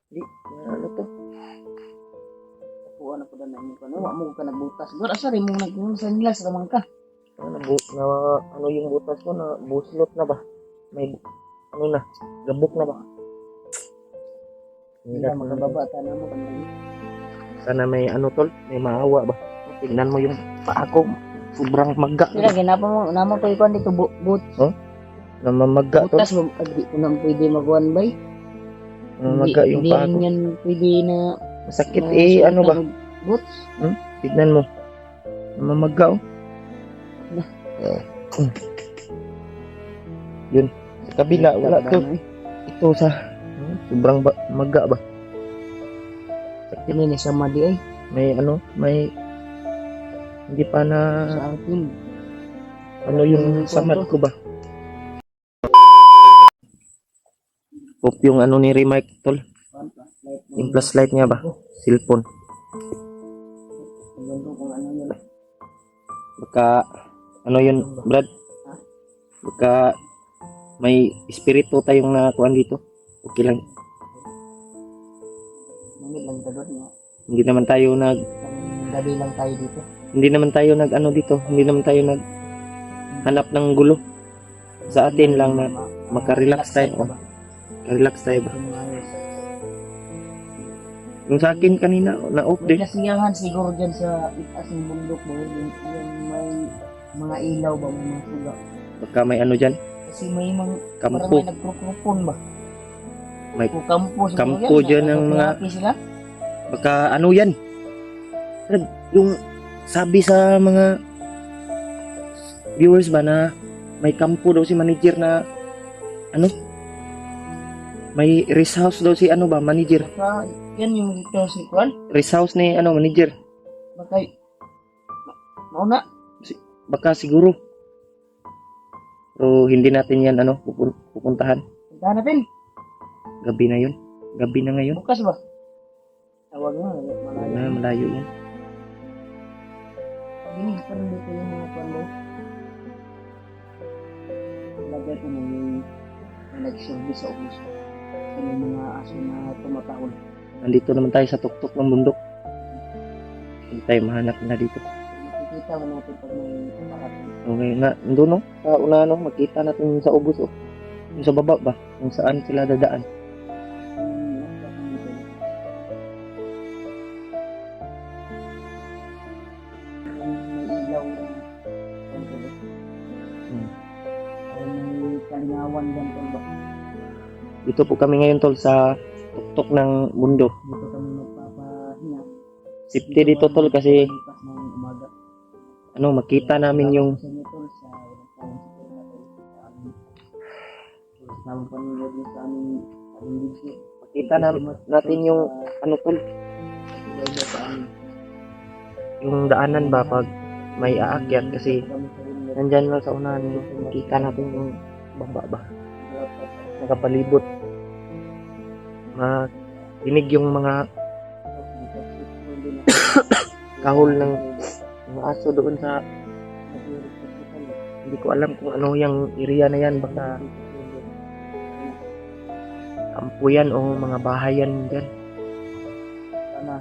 Di, ano to? Kuha na po na namin ko. Wa mo ka nagbutas. Siguro asa rin mo nagkuhan sa nila sa tamang ka. Ano yung butas ko na buslot na ba? May, ano na, gabok na ba? Hindi na makababa ta na mo kanang Sana may ano tol, may maawa ba? Tingnan mo yung paa ko, sobrang magga. sila ginapa mo namo to ikuan dito but. Oh? Namamaga tol. Butas mo di ko nang pwede magkuhan bay. Namamaga yung Hindi paa rin ko. yan pwede na Masakit eh, ano ba? Boots. Tignan mo. Namamaga oh. Yun. Sa kabila, wala to. Ito sa, sobrang maga ba? Ini ni sama di ay May ano, may hindi pa na sa akin. ano yung samad ko ba? Pop yung ano ni Remark tol. Yung flashlight niya ba? Cellphone. Kung ano yun. Baka ano yun, Brad? Baka may espiritu tayong nakuan dito. Okay lang. Mamit lang ito doon. Hindi naman tayo Gabi lang tayo dito. hindi naman tayo nag ano dito. Hindi naman tayo nag hanap ng gulo. Sa atin lang na makarelax tayo. Oh. Relax tayo ba? Yung sa akin kanina, na-off din. May kasiyahan siguro dyan sa itaas ng bundok mo. Yung may mga ilaw ba, may mga suga. Baka may ano dyan. Kasi may mga Kampo. parang may nagkrupon ba? May O kampo siguro kampo dyan ng mga... sila. Baka ano yan. Yung sabi sa mga viewers ba na may kampo daw si manager na ano? May rest house daw si ano ba, manager. Baka yan yung dito si Kwan. Rest house ni ano, manager. Baka mauna. Baka siguro. Pero hindi natin yan ano, pupuntahan. Puntahan natin. Gabi na yun. Gabi na ngayon. Bukas ba? Tawag mo, malayo. Malayo yan. Ini parang dito yung mga Kwan mo. Lagay ko mo yung nag-service sa office. May mga aso na tumataon. Nandito naman tayo sa tuktok ng bundok. Hindi tayo mahanap na dito. Makikita mo natin pag may parating. Okay na, doon no? Sa una no, makita natin sa ubos oh. Yung sa baba ba? Kung saan sila dadaan. May ilaw na may kalingawan dyan tol ba? Dito po kami ngayon tol sa tuktok ng bundok. Dito kami magpapahinga. Safety dito tol kasi Bukas ng umaga. ano, makita namin yung Sa inyo tol sa tawang sa tol sa amin. Sa pamilya din sa aming video. makita natin yung ano tol, Sa amin. yung daanan ba pag may aakyat kasi nandyan lang sa unahan makita natin yung baba ba. Nakapalibot. Dinig yung mga kahol ng mga aso doon sa hindi ko alam kung ano yung area na yan, baka kampo yan o mga bahayan dyan. Sana.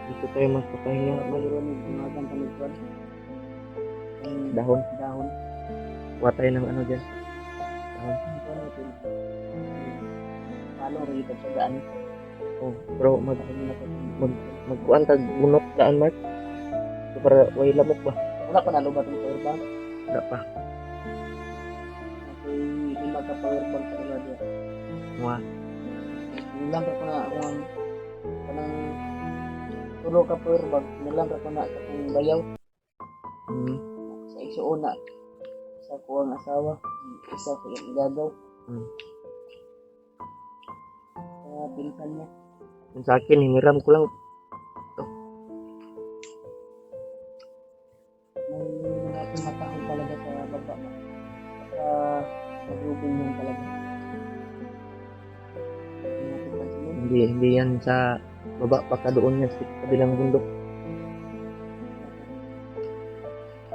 Dito tayo magpapahinga. Mayroon yung umagang panigwan. Dahon. Dahon. Kuha tayo ng ano dyan. Dahon. Paano rin ito sa daan? Oh, bro, magkuhan tag bunot daan, Mark. So, para way lamok ba? Wala pa nalubat yung power bank. Wala pa. Kasi hindi magka-power bank sa ila dyan. Mga Nilang ka na ang kanang turo ka power bank. Nilang ka na sa kong bayaw. Sa suuna sa kuwang asawa, isa sa gagaw. Hmm. Sa pinsan niya. Yung sa akin, hiniram ko lang. May mga tumatahol talaga sa baba. Sa nagrubing yan talaga. Hindi natin pansinin. Hindi yan sa baba pa ka doon yan sa kabilang bundok.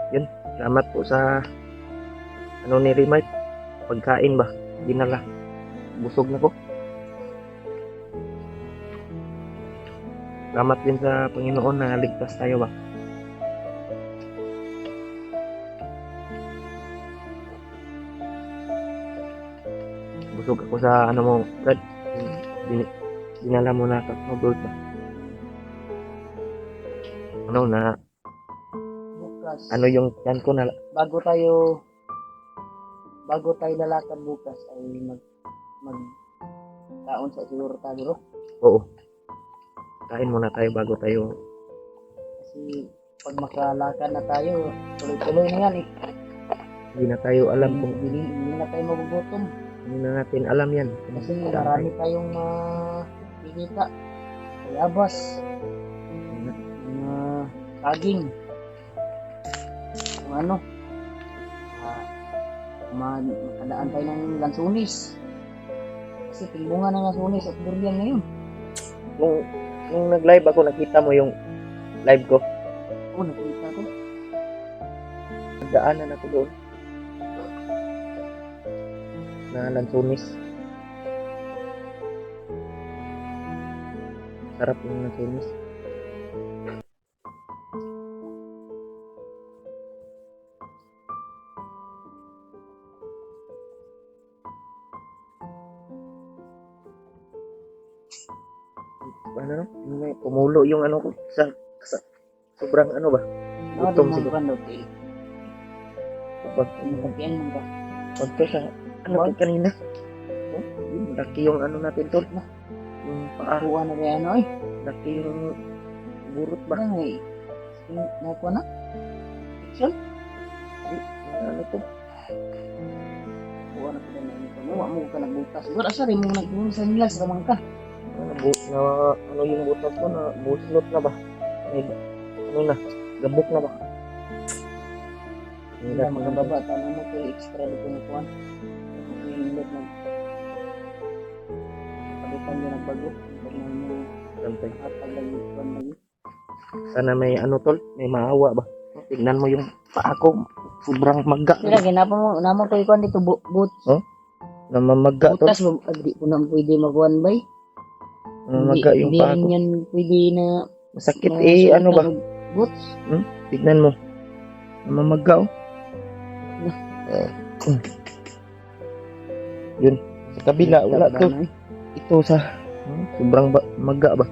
Yun, salamat po sa ano ni Remart. Pagkain ba? Dinala. Busog na ko. Salamat din sa Panginoon na ligtas tayo ba. Busog ako sa ano mo, Brad. Dinala mo na noodles ba. Ano na, Bukas. ano yung yan ko na, Bago tayo lalakad bukas ay mag kaon sa siguro tayo. oo. Kain muna tayo bago tayo, Kasi pag makalakad na tayo, tuloy-tuloy na yan eh. hindi na tayo alam kung, Hindi na tayo magugutom. hindi na natin alam yan. Kasi marami tayong makikita. Yabas, mga saging, kung ano. Makadaan tayo ng lansunis. Kasi timbungan ng lansunis at durian ngayon. Nung nag-live ako, nakita mo yung live ko. Oo, nakita ko. Nagdaanan ako doon. Na lansunis. Sarap yung lansunis. Ano no? May pumulo yung ano ko sa sobrang ano ba? Gutom siguro. Kapag Nagkapian mo ba? pagto sa ano ko kanina. Oh, yun, laki yung ano natin tol. Yung paa, Kuha na kaya ano eh. laki yung burot ba? Ba ngay? Nakuha na? Action? Ano to? Kuha na ko na ito. Nawa mo ka nagbutas. Siguro asa rin mo nagbutas sa nila sa ramang ka. Ano yung butas ko na buslot na ba? May, ano na, gabok na ba? Hindi na magkababa. Tanong mo ko yung extra dito na kuha. Yung hindot na palitan din ang bago. Pag na mo Santay. atag lang yung kuha na yun. Sana may ano tol, may maawa ba? Tignan mo yung paa ko, sobrang magga. Sila, ginapa mo. Naman ko yung kuha dito. Boots. Oh? Namamagga tol. Butas mo. Di ko na pwede makuhan ba eh. Namamagga yung Hindi paa rin ko. yan pwede na Masakit eh, ano ba? boots. Tignan mo. Namamagga oh. Yun. Sa kabila, wala to. Ito sa, sobrang magga ba?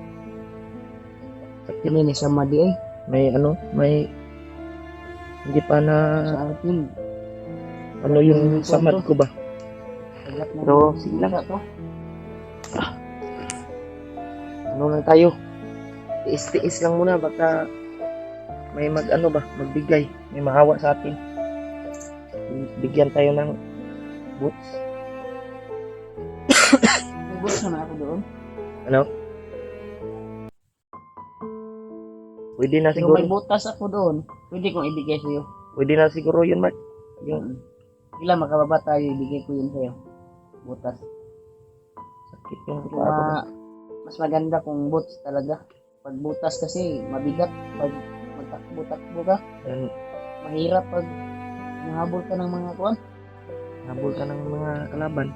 Sakit. Kini ni sa madi ay. May ano, may hindi pa na Sa atin. ano yung samad ko ba? Agad na. Pero sige lang. to. Ano lang tayo? Tiis-tiis lang muna baka may ano ba, magbigay, may maawa sa atin. Bigyan tayo ng boots. May boots naman ako doon. Ano? Pwede na Pero siguro. may butas ako doon. Pwede kong ibigay sa'yo. Pwede na siguro yun, Mark. Yung Ilan makababa tayo, ibigay ko yun sa'yo. Butas. sakit yung Pero paa ko. mas maganda kung boots talaga. Pag butas kasi, mabigat. Pag magtakbo-takbo ka, Yan, mahirap pag nahabol ka ng mga kuwan. habol ka ng mga kalaban.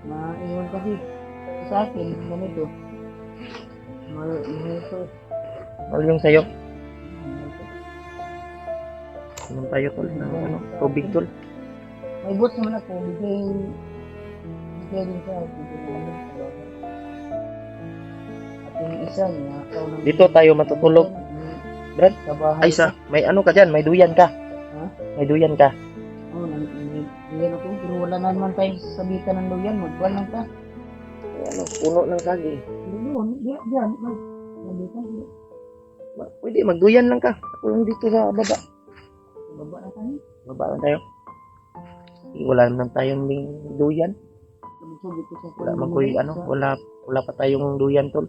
Maiwan kasi. Sa akin, ganito. Mahito. Ano yung sayo? Inom tayo tol ng ano, tubig tol. May boots naman ako. Bigay din sa akin. At yung isa, nakaw ng... Dito tayo matutulog. Brad, Sa bahay. ay may ano ka dyan, may duyan ka. Ha? May duyan ka. Oo, nangyayari ako. Pero wala na naman tayo sabitan ng luyan. Magbuwan lang ka. May ano, puno ng saging. Doon, diyan. Sabitan. Pwede, magduyan lang ka. Ako lang dito sa baba. Baba na tayo. Baba lang tayo. Wala naman tayong duyan. Sabi ko sa Wala man ko'y ano, wala pa tayong duyan tol.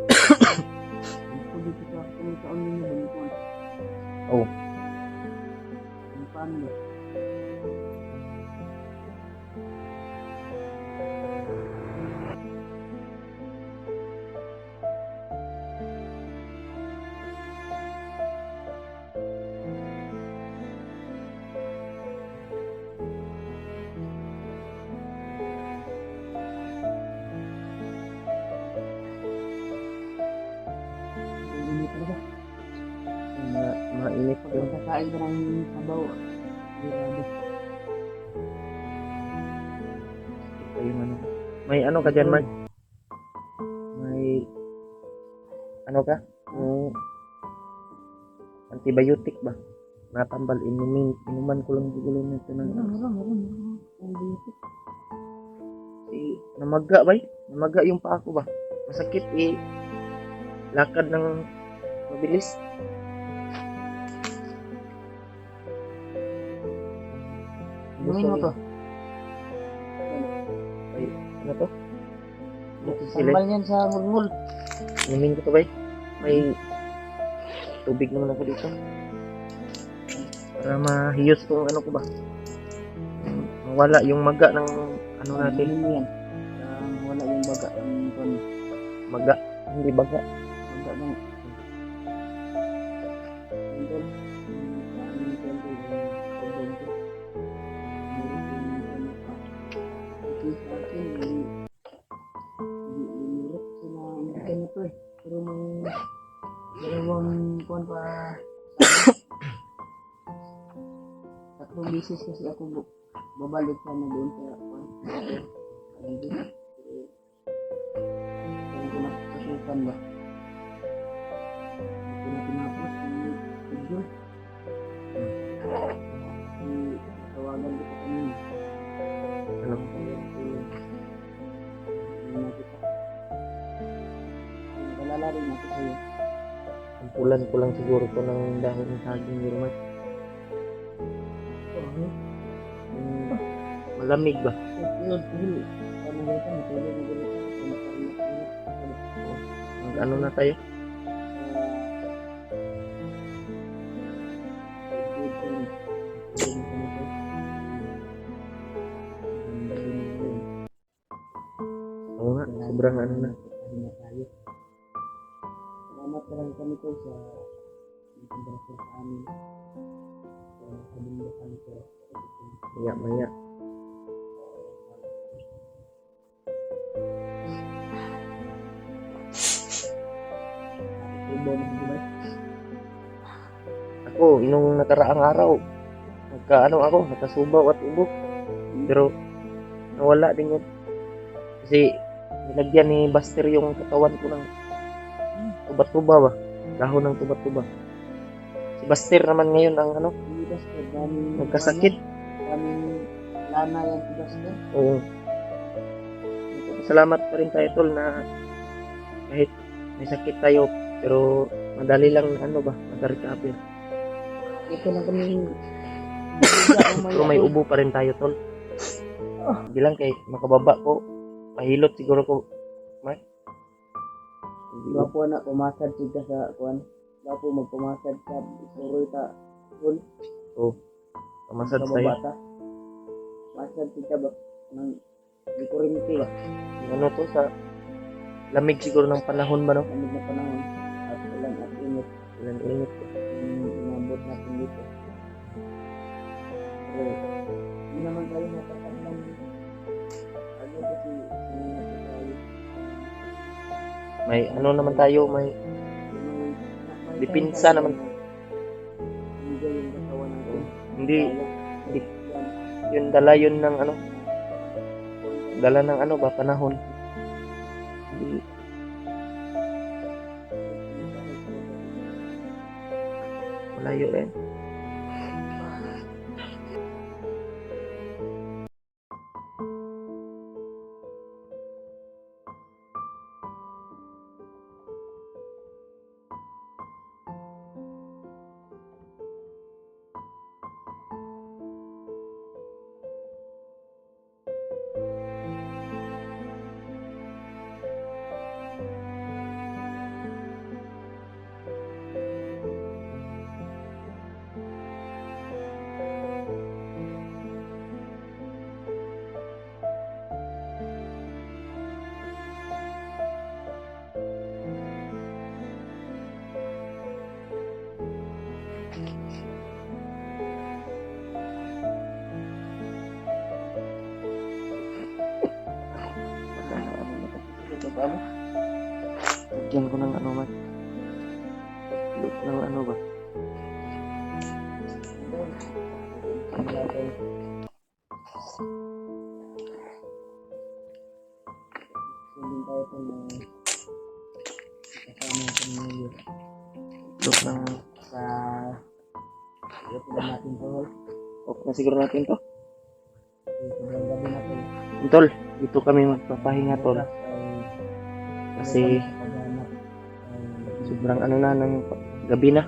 Sabi ko sa kung taon nyo na ba? Oh, Ang paano ba? Hindi pa ba? mainit Pag yung kakain ka ng sabaw, grabe. yung ano. May ano ka dyan, Mark? May ano ka? Yung antibiotic ba? Natambal, inuman ko lang siguro nito ng Meron. Ang bilis. namaga ba? Namaga yung paa ko ba? Masakit lakad ng mabilis. Inumin mo to. Ay, ano to? Sili. Sambal yan sa murmul. Inumin ko to ba? May tubig naman ako dito. Para mahiyos tong ano ko ba? Mawala yung maga ng ano natin. Inumin mo yan. Wala yung baga. Ang Maga. Hindi baga. baga ng pero may dalawang kuwan pa tatlong bisis kasi ako babalik sana doon sa kuwan hindi ko nakasukan ba hindi ko na tinapos yung schedule tawagan ko pa kanina Ano? Nalala rin ako sa'yo. Ampulan ko lang siguro to ng dahon ng saging ni Mark. Malamig ba? Ano na tayo? Oo nga, sobrang ano na. Salamat ka lang kami ko sa pagkakasal sa amin. Sa kami ko. Maya. Ako, nung nakaraang araw, nakasubaw at ubo. Pero, nawala din yun. Kasi, nilagyan ni Buster yung katawan ko ng tuba-tuba ba? Dahon ng tuba-tuba. Si Buster naman ngayon ang nagkasakit. Daming lana yan si Buster. Oo. Salamat pa rin tayo tol na kahit may sakit tayo, pero madali lang mag-recover. Ito na kami Pero may ubo pa rin tayo tol. Bilang kay makababa ko, mahilot siguro ko. Mark. Wapo na pumasad siya sa kuan. Wapo magpumasad sa suroy ta full. Oo. Pamasad Sa tayo. bata. Masad siya ba nang di kuryente ba? Ano to sa lamig siguro ng panahon ba no? Lamig na panahon at ulan at init. Ilan init ko. Inabot natin dito. Pero hindi naman tayo natatandang ano kasi hindi tayo May ano naman tayo, may dipinsa naman. Hindi yung katawan natin. Hindi yun dala yun ng dala ng panahon. Hindi malayo eh. pa mo? Lagyan ko ng ano man. Ng ano ba? Ano natin? Sundin tayo po na kasama yung pamilya. Look ng Sa hirap na natin to. off na siguro natin to. Sobrang gabi na po. Tol, dito kami magpapahinga tol. Oras ay Kasi paghanap ay sobrang ano na ng gabi na.